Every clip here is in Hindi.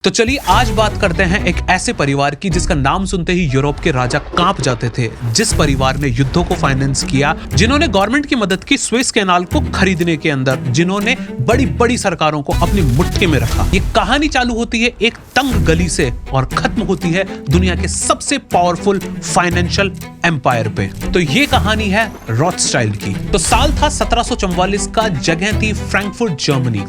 तो चलिए आज बात करते हैं एक ऐसे परिवार की जिसका नाम सुनते ही यूरोप के राजा कांप जाते थे, जिस परिवार ने युद्धों को फाइनेंस किया, जिन्होंने गवर्नमेंट की मदद की स्वेज कैनाल को खरीदने के अंदर, जिन्होंने बड़ी बड़ी सरकारों को अपनी मुट्ठी में रखा। ये कहानी चालू होती है एक तंग गली से और खत्म होती है दुनिया के सबसे पावरफुल फाइनेंशियल एम्पायर पे। तो ये कहानी है रॉथस्चाइल्ड की। तो साल था 1744 का, जगह थी फ्रैंकफर्ट जर्मनी,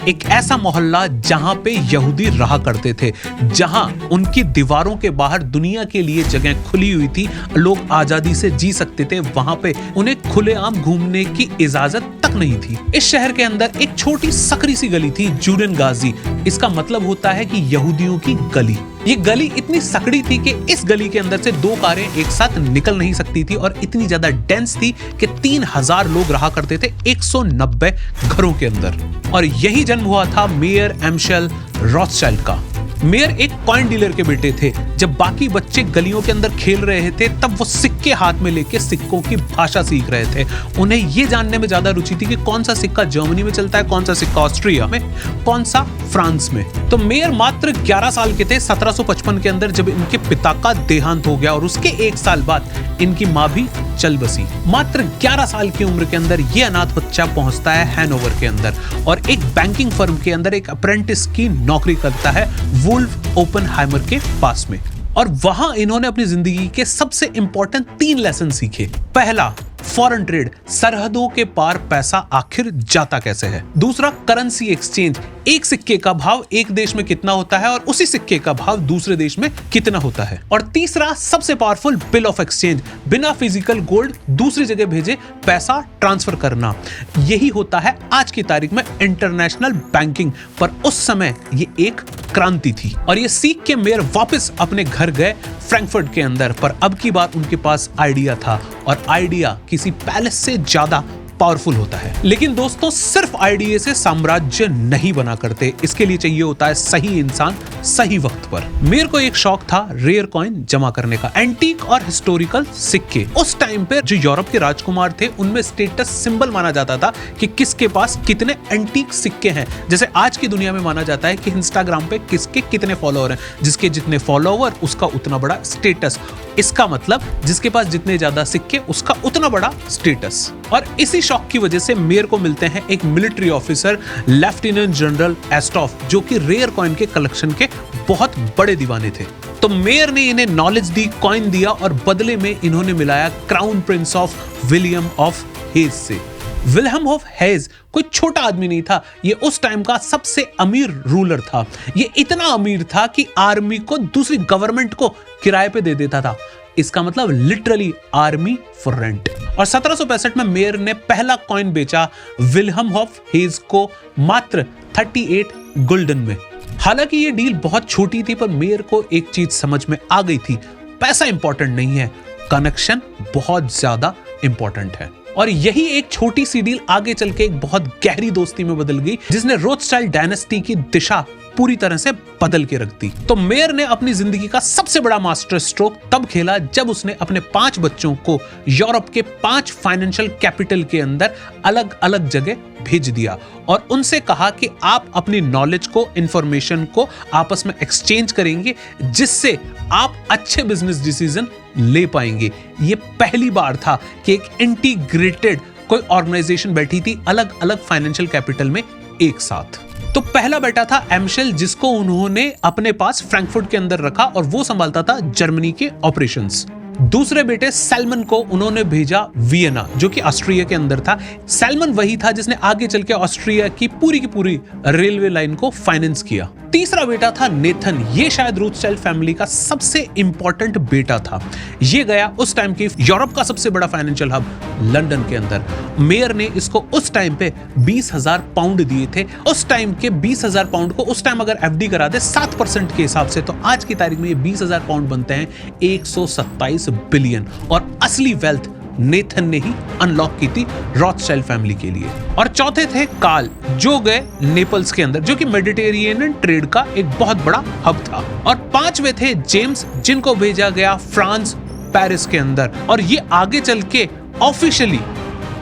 एक ऐसा मोहल्ला जहां पे यहूदी रहा करते थे, जहां उनकी दीवारों के बाहर दुनिया के लिए जगह खुली हुई थी, लोग आजादी से जी सकते थे, वहां पे उन्हें खुलेआम घूमने की इजाजत तक नहीं थी। इस शहर के अंदर एक छोटी सकरी सी गली थी, जुडेनगाजी। इसका मतलब होता है कि यहूदियों की गली। ये गली इतनी सकड़ी थी कि इस गली के अंदर से दो कारें एक साथ निकल नहीं सकती थी और इतनी ज्यादा डेंस थी कि 3000 लोग रहा करते थे 190 घरों के अंदर। और यही जन्म हुआ था मेयर एम्शेल रॉथस्चाइल्ड का। मेयर एक कॉइन डीलर के बेटे थे। जब बाकी बच्चे गलियों के अंदर खेल रहे थे, तब वो सिक्के हाथ में लेके सिक्कों की भाषा सीख रहे थे। उन्हें ये जानने में ज्यादा रुचि थी कि कौन सा सिक्का जर्मनी में चलता है, कौन सा सिक्का ऑस्ट्रिया में, कौन सा फ्रांस में। तो मेयर मात्र 11 साल के थे 1755 के अंदर, जब इनके पिता का देहांत हो गया और उसके 1 साल बाद इनकी माँ भी चल बसी। मात्र 11 साल की उम्र के अंदर ये अनाथ बच्चा पहुंचता है हैनोवर के अंदर और एक बैंकिंग फर्म के अंदर एक अप्रेंटिस की नौकरी करता है वुल्फ ओपेनहाइमर के पास में। और वहां इन्होंने अपनी जिंदगी के सबसे इंपॉर्टेंट 3 लेसन सीखे। पहला, फॉरेन ट्रेड, सरहदों के पार पैसा आखिर जाता कैसे है। दूसरा, करेंसी एक्सचेंज, एक सिक्के का भाव एक देश में कितना होता है और उसी सिक्के का भाव दूसरे देश में कितना होता है। और तीसरा, सबसे पावरफुल, बिल ऑफ एक्सचेंज, बिना फिजिकल गोल्ड दूसरी जगह भेजे पैसा ट्रांसफर करना। यही होता है आज की तारीख में इंटरनेशनल बैंकिंग। पर उस समय ये एक क्रांति थी और ये सीख के मेयर वापस अपने घर गए फ्रैंकफर्ट के अंदर। पर अब की बात उनके पास आइडिया था और आइडिया किसी पैलेस से ज्यादा पावरफुल होता है। लेकिन दोस्तों, सिर्फ आइडिया से साम्राज्य नहीं बना करते, इसके लिए चाहिए होता है सही इंसान सही वक्त पर। मेयर को एक शौक था रेयर कॉइन जमा करने का, एंटीक और हिस्टोरिकल सिक्के। उस टाइम पे जो यूरोप के राजकुमार थे, उनमें स्टेटस सिंबल माना जाता था कि किसके पास कितने एंटीक सिक्के हैं। जैसे आज की दुनिया में माना जाता है कि इंस्टाग्राम पे किसके कितने फॉलोअर हैं, जिसके जितने फॉलोअर उसका उतना बड़ा स्टेटस। इसका मतलब जिसके पास जितने ज्यादा सिक्के उसका उतना बड़ा स्टेटस। और इसी शौक की वजह से मेयर को मिलते हैं एक मिलिट्री ऑफिसर लेफ्टिनेंट जनरल एस्टॉफ, जो कि रेयर कॉइन के कलेक्शन के बहुत बड़े दीवाने थे। तो मेयर ने इन्हें नॉलेज दी, कॉइन दिया और बदले में इन्होंने मिलाया crown Prince of William of hedge से। विलियम ऑफ हेज कोई छोटा आदमी नहीं था, ये उस टाइम का सबसे अमीर रूलर था। ये इतना अमीर था कि आर्मी को दूसरी गवर्नमेंट को किराए पे दे देता था। इसका मतलब लिटरली आर्मी फॉर रेंट। और 1765 में मेयर ने पहला कॉइन बेचा विलियम ऑफ हेज को मात्र 38 गुल्डन में। हालांकि ये डील बहुत छोटी थी, पर मेयर को एक चीज समझ में आ गई थी, पैसा इंपॉर्टेंट नहीं है, कनेक्शन बहुत ज्यादा इंपॉर्टेंट है। और यही एक छोटी सी डील आगे चल के एक बहुत गहरी दोस्ती में बदल गई, जिसने रॉथस्चाइल्ड डायनेस्टी की दिशा पूरी तरह से बदल के रख दी। तो मेयर ने अपनी जिंदगी का सबसे बड़ा मास्टर स्ट्रोक तब खेला जब उसने अपने 5 बच्चों को यूरोप के 5 फाइनेंशियल कैपिटल के अंदर अलग अलग जगह भेज दिया और उनसे कहा कि आप अपनी नॉलेज को, इंफॉर्मेशन को आपस में एक्सचेंज करेंगे, जिससे आप अच्छे बिजनेस डिसीजन ले पाएंगे। ये पहली बार था कि एक इंटीग्रेटेड कोई ऑर्गेनाइजेशन बैठी थी अलग अलग फाइनेंशियल कैपिटल में एक साथ। तो पहला बेटा था एम्शेल, जिसको उन्होंने अपने पास फ्रैंकफर्ट के अंदर रखा और वो संभालता था जर्मनी के ऑपरेशंस। दूसरे बेटे सैलमन को उन्होंने भेजा वियना, जो कि ऑस्ट्रिया के अंदर था। सैलमन वही था जिसने आगे चल के ऑस्ट्रिया की पूरी रेलवे लाइन को फाइनेंस किया। तीसरा बेटा था नेथन, ये शायद रॉथस्चाइल्ड फैमिली का सबसे इंपॉर्टेंट बेटा था। ये गया उस टाइम की यूरोप का सबसे बड़ा फाइनेंशियल हब लंदन के अंदर। मेयर ने इसको उस टाइम पे 20,000 पाउंड दिए थे। उस टाइम के 20,000 पाउंड को उस टाइम अगर एफडी करा दे 7% के हिसाब से, तो आज की तारीख में ये 20,000 पाउंड बनते हैं 127 बिलियन। और असली वेल्थ नेथन ने ही अनलॉक की थी रॉथस्चाइल्ड फैमिली के लिए। और चौथे थे कार्ल, जो गए नेपल्स के अंदर, जो कि मेडिटेरियन ट्रेड का एक बहुत बड़ा हब था। और 5वें थे जेम्स, जिनको भेजा गया फ्रांस पेरिस के अंदर और ये आगे चल के ऑफिशियली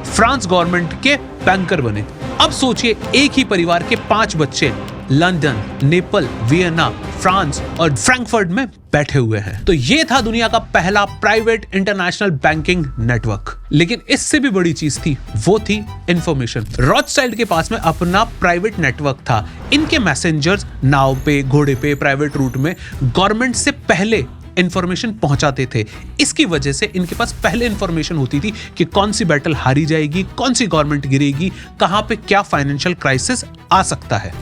फ्रांस गवर्नमेंट के बैंकर बने। अब सोचिए, एक ही परिवार के 5 बच्चे लंदन, नेपल, वियना, फ्रांस और फ्रैंकफर्ट में बैठे हुए हैं। तो ये था दुनिया का पहला प्राइवेट इंटरनेशनल बैंकिंग नेटवर्क। लेकिन इससे भी बड़ी चीज थी, वो थी इंफॉर्मेशन। रॉथस्चाइल्ड के पास में अपना प्राइवेट नेटवर्क था। इनके मैसेंजर्स नाव पे, घोड़े पे, प्राइवेट रूट में गवर्नमेंट से पहले इंफॉर्मेशन पहुंचाते थे। इसकी वजह से इनके पास पहले इंफॉर्मेशन होती थी कि कौन सी बैटल हारी जाएगी, कौन सी गवर्नमेंट गिरेगी, कहां पे क्या फाइनेंशियल क्राइसिस आ सकता है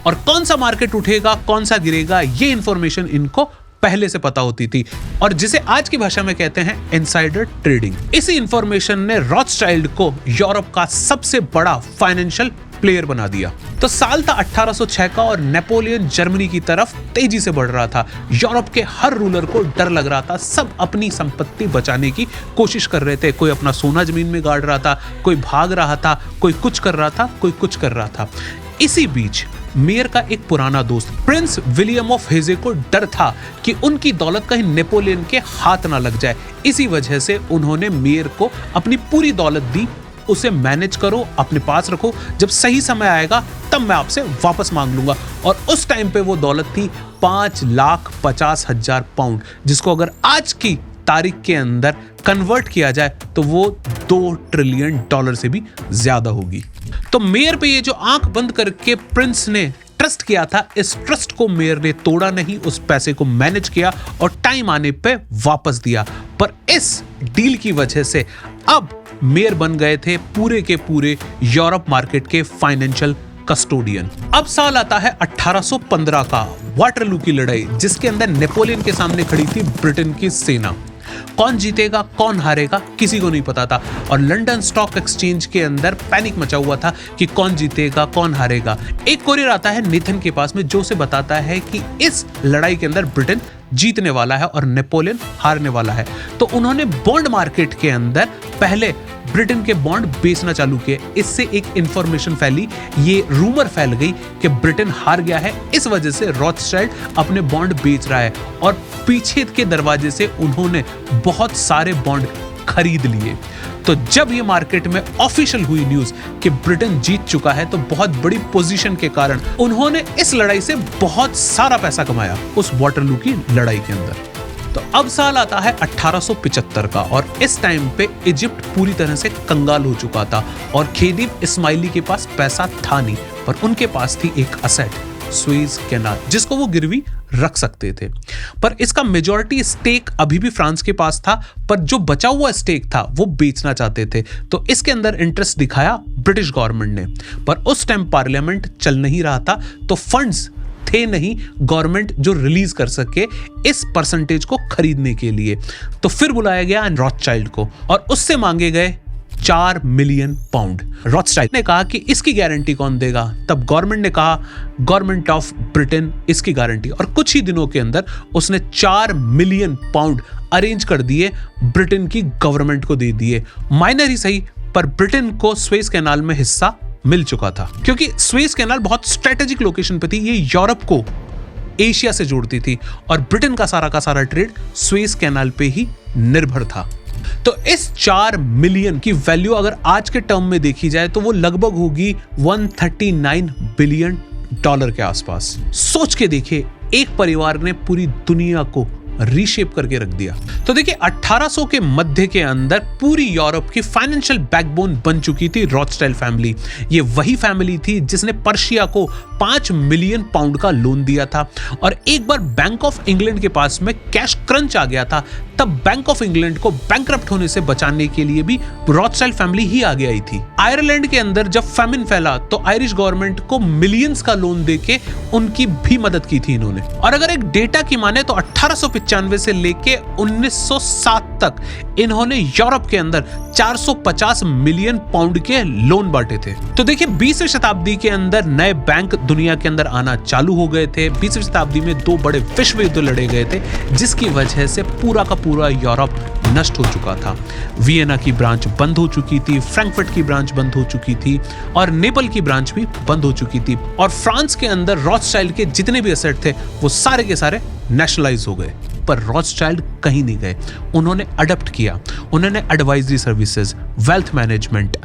और कौन सा मार्केट उठेगा, कौन सा गिरेगा, ये इंफॉर्मेशन इनको पहले से पता होती थी और जिसे आज की भाषा में कहते हैं इनसाइडर ट्रेडिंग। इसी इंफॉर्मेशन ने रॉथस्चाइल्ड को यूरोप का सबसे बड़ा फाइनेंशियल प्लेयर बना दिया। तो साल था 1806 का और नेपोलियन जर्मनी की तरफ तेजी से बढ़ रहा था। यूरोप के हर रूलर को डर लग रहा था। सब अपनी संपत्ति बचाने की कोशिश कर रहे थे। कोई अपना सोना जमीन में गाड़ रहा था, कोई भाग रहा था, कोई कुछ कर रहा था, कोई कुछ कर रहा था। इसी बीच मेयर का एक पुराना दोस्त प्रिंस विलियम ऑफ हेजे को डर था कि उनकी दौलत कहीं नेपोलियन के हाथ ना लग जाए। इसी वजह से उन्होंने मेयर को अपनी पूरी दौलत दी, उसे मैनेज करो, अपने पास रखो, जब सही समय आएगा तब मैं आपसे वापस मांग लूंगा। और उस टाइम पे वो दौलत थी 5,50,000 पाउंड, जिसको अगर आज की तारीख के अंदर कन्वर्ट किया जाए तो वो $2 ट्रिलियन से भी ज्यादा होगी। तो मेयर पे ये जो आंख बंद करके प्रिंस ने ट्रस्ट किया था, इस ट्रस्ट को मेयर ने तोड़ा नहीं, उस पैसे को मैनेज किया और टाइम आने पे वापस दिया। पर इस डील की वजह से अब मेयर बन गए थे पूरे के पूरे यूरोप मार्केट के फाइनेंशियल कस्टोडियन। अब साल आता है 1815 का, वाटरलू की लड़ाई, जिसके अंदर नेपोलियन के सामने खड़ी थी ब्रिटेन की सेना। कौन जीतेगा, कौन हारेगा, किसी को नहीं पता था और लंदन स्टॉक एक्सचेंज के अंदर पैनिक मचा हुआ था कि कौन जीतेगा, कौन हारेगा। एक कोरियर आता है नेथन के पास में, जो उसे बताता है कि इस लड़ाई के अंदर ब्रिटेन जीतने वाला है और नेपोलियन हारने वाला है। तो उन्होंने बॉन्ड मार्केट के अंदर पहले ब्रिटेन के बॉन्ड बेचना चालू किए। इससे एक इंफॉर्मेशन फैली, ये रूमर फैल गई कि ब्रिटेन हार गया है, इस वजह से रॉथस्चाइल्ड अपने बॉन्ड बेच रहा है और पीछे के दरवाजे से उन्होंने बहुत सारे बॉन्ड खरीद लिए। तो जब ये मार्केट में ऑफिशियल हुई न्यूज कि ब्रिटेन जीत चुका है, तो बहुत बड़ी पोजीशन के कारण उन्होंने इस लड़ाई से बहुत सारा पैसा कमाया उस वाटरलू की लड़ाई के अंदर। तो अब साल आता है 1875 का और इस टाइम पे इजिप्ट पूरी तरह से कंगाल हो चुका था और खेदीम इस्माइली के पास पैसा था नहीं, पर उनके पास थी एक असेट, सुएज कैनाल, जिसको वो गिरवी रख सकते थे। पर इसका मेजॉरिटी स्टेक अभी भी फ्रांस के पास था, पर जो बचा हुआ स्टेक था वो बेचना चाहते थे। तो इसके अंदर इंटरेस्ट दिखाया ब्रिटिश गवर्नमेंट ने, पर उस टाइम पार्लियामेंट चल नहीं रहा था, तो फंड्स थे नहीं गवर्नमेंट जो रिलीज कर सके इस परसेंटेज को खरीदने के लिए। तो फिर बुलाया गया रॉथस्चाइल्ड को और उससे मांगे गए 4 मिलियन पाउंड। रॉथस्चाइल्ड ने कहा कि इसकी गारंटी कौन देगा? तब गवर्नमेंट ने कहा गवर्नमेंट ऑफ ब्रिटेन इसकी गारंटी, और कुछ ही दिनों के अंदर उसने 4 मिलियन पाउंड अरेंज कर दिए, ब्रिटेन की गवर्नमेंट को दे दिए। माइनर ही सही, पर ब्रिटेन को सुएज कैनाल में हिस्सा मिल चुका था, क्योंकि सुएज कैनाल बहुत स्ट्रेटेजिक लोकेशन पे थी। ये यूरोप को एशिया से जोड़ती थी और ब्रिटेन का सारा ट्रेड सुएज कैनाल पे ही निर्भर था। तो इस 4 मिलियन की वैल्यू अगर आज के टर्म में देखी जाए तो वो लगभग होगी $139 बिलियन के आसपास। सोच के देखिए, एक परिवार ने पूरी दुनिया को रीशेप करके रख दिया। तो देखिए 1800 के मध्य के अंदर पूरी यूरोप की फाइनेंशियल बैकबोन बन चुकी थी रॉथस्चाइल्ड फैमिली। ये वही फैमिली थी जिसने पर्शिया को 5 मिलियन पाउंड का लोन दिया था और एक बार बैंक ऑफ इंग्लैंड के पास में कैश क्रंच आ गया था, तब बैंक ऑफ इंग्लैंड को बैंकरप्ट होने से बचाने के लिए भी रॉथस्चाइल्ड फैमिली ही आगे आई थी। आयरलैंड के अंदर जब फेमिन फैला तो आयरिश गवर्नमेंट को मिलियंस का लोन देके उनकी भी मदद की थी इन्होंने। और अगर एक डेटा की माने तो 1895 से लेके 1907 तक इन्होंने यूरोप के अंदर 450 मिलियन पाउंड के लोन बांटे थे। तो देखिए 20वीं शताब्दी के अंदर नए बैंक दुनिया के अंदर आना चालू हो गए थे। 20वीं शताब्दी में 2 बड़े विश्व युद्ध लड़े गए थे, जिसकी वजह से पूरा का पूरा यूरोप नष्ट हो चुका था। वियना की ब्रांच बंद हो चुकी थी, फ्रैंकफर्ट की ब्रांच बंद हो चुकी थी और नेपल की ब्रांच भी बंद हो चुकी थी। और फ्रांस के अंदर रॉथस्चाइल्ड के जितने भी एसेट थे वो सारे के सारे नेशनलाइज हो गए। पर रॉथस्चाइल्ड कहीं नहीं गए, उन्होंने अडॉप्ट किया। उन्होंने advisory services, wealth management,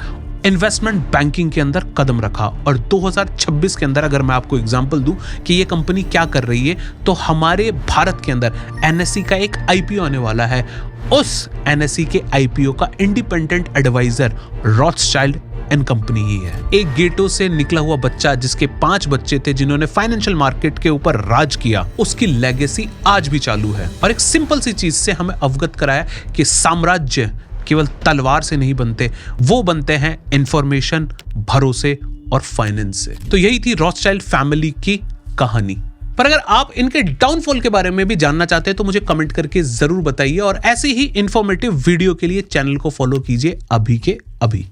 investment banking के अंदर कदम रखा। और 2026 के अंदर अगर मैं आपको एग्जांपल दूं कि ये कंपनी क्या कर रही है, तो हमारे भारत के अंदर एनएसई का एक आईपीओ आने वाला है। उस एनएसई के आईपीओ का independent adviser Rothschild and company ही है। एक गेटो से निकला हुआ बच्चा जिसके 5 बच्चे थे जिन्होंने फाइनेंशियल मार्केट के ऊपर राज किया, उसकी लेगेसी आज भी चालू है। और एक सिंपल सी चीज से हमें अवगत कराया कि साम्राज्य केवल तलवार से नहीं बनते, वो बनते हैं इंफॉर्मेशन, भरोसे और फाइनेंस से। तो यही थी रॉथस्चाइल्ड फैमिली की कहानी। पर अगर आप इनके डाउनफॉल के बारे में भी जानना चाहते हैं तो मुझे कमेंट करके जरूर बताइए, और ऐसे ही इंफॉर्मेटिव वीडियो के लिए चैनल को फॉलो कीजिए अभी के अभी।